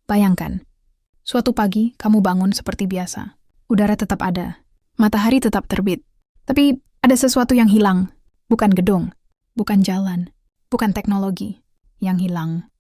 Bayangkan, suatu pagi kamu bangun seperti biasa. Udara tetap ada, matahari tetap terbit. Tapi ada sesuatu yang hilang. Bukan gedung, bukan jalan, bukan teknologi. Yang hilang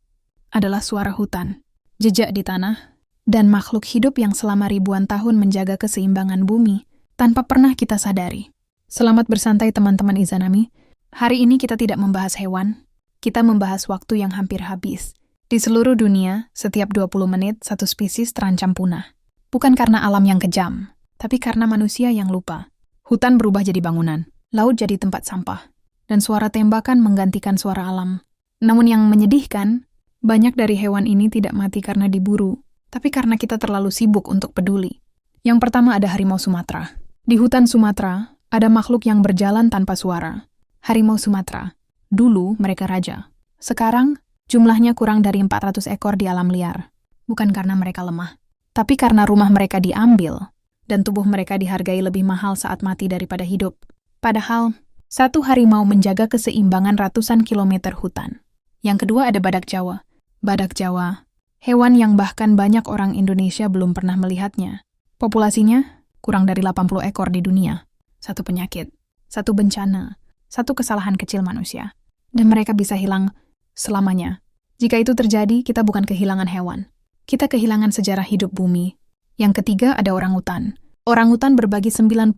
adalah suara hutan, jejak di tanah, dan makhluk hidup yang selama ribuan tahun menjaga keseimbangan bumi tanpa pernah kita sadari. Selamat bersantai teman-teman Izanami. Hari ini kita tidak membahas hewan, kita membahas waktu yang hampir habis. Di seluruh dunia, setiap 20 menit satu spesies terancam punah. Bukan karena alam yang kejam, tapi karena manusia yang lupa. Hutan berubah jadi bangunan, laut jadi tempat sampah, dan suara tembakan menggantikan suara alam. Namun yang menyedihkan, banyak dari hewan ini tidak mati karena diburu, tapi karena kita terlalu sibuk untuk peduli. Yang pertama ada harimau Sumatera. Di hutan Sumatera, ada makhluk yang berjalan tanpa suara. Harimau Sumatera. Dulu mereka raja. Sekarang, jumlahnya kurang dari 400 ekor di alam liar. Bukan karena mereka lemah, tapi karena rumah mereka diambil, dan tubuh mereka dihargai lebih mahal saat mati daripada hidup. Padahal, satu harimau menjaga keseimbangan ratusan kilometer hutan. Yang kedua ada badak Jawa. Badak Jawa, hewan yang bahkan banyak orang Indonesia belum pernah melihatnya. Populasinya kurang dari 80 ekor di dunia. Satu penyakit, satu bencana, satu kesalahan kecil manusia. Dan mereka bisa hilang selamanya. Jika itu terjadi, kita bukan kehilangan hewan. Kita kehilangan sejarah hidup bumi. Yang ketiga ada orangutan. Orangutan berbagi 97%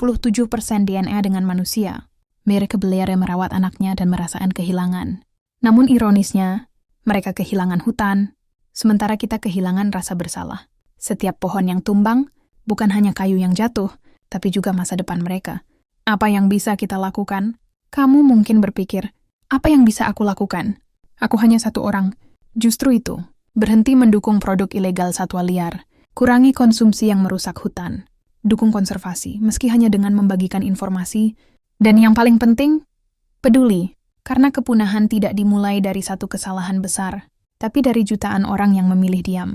DNA dengan manusia. Mereka berlari merawat anaknya dan merasakan kehilangan. Namun ironisnya, mereka kehilangan hutan, sementara kita kehilangan rasa bersalah. Setiap pohon yang tumbang, bukan hanya kayu yang jatuh, tapi juga masa depan mereka. Apa yang bisa kita lakukan? Kamu mungkin berpikir, apa yang bisa aku lakukan? Aku hanya satu orang. Justru itu, berhenti mendukung produk ilegal satwa liar. Kurangi konsumsi yang merusak hutan. Dukung konservasi, meski hanya dengan membagikan informasi. Dan yang paling penting, peduli. Karena kepunahan tidak dimulai dari satu kesalahan besar, tapi dari jutaan orang yang memilih diam.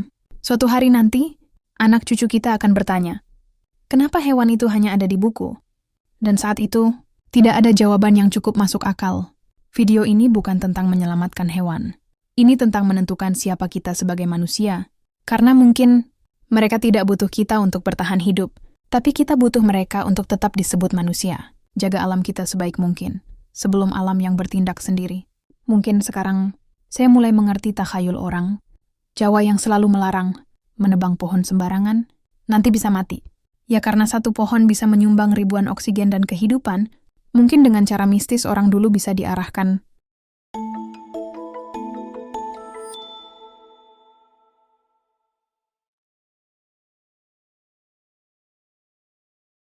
Suatu hari nanti, anak cucu kita akan bertanya, kenapa hewan itu hanya ada di buku? Dan saat itu, tidak ada jawaban yang cukup masuk akal. Video ini bukan tentang menyelamatkan hewan. Ini tentang menentukan siapa kita sebagai manusia. Karena mungkin mereka tidak butuh kita untuk bertahan hidup, tapi kita butuh mereka untuk tetap disebut manusia. Jaga alam kita sebaik mungkin, sebelum alam yang bertindak sendiri. Mungkin sekarang, saya mulai mengerti takhayul orang. Jawa yang selalu melarang, menebang pohon sembarangan, nanti bisa mati. Ya karena satu pohon bisa menyumbang ribuan oksigen dan kehidupan, mungkin dengan cara mistis orang dulu bisa diarahkan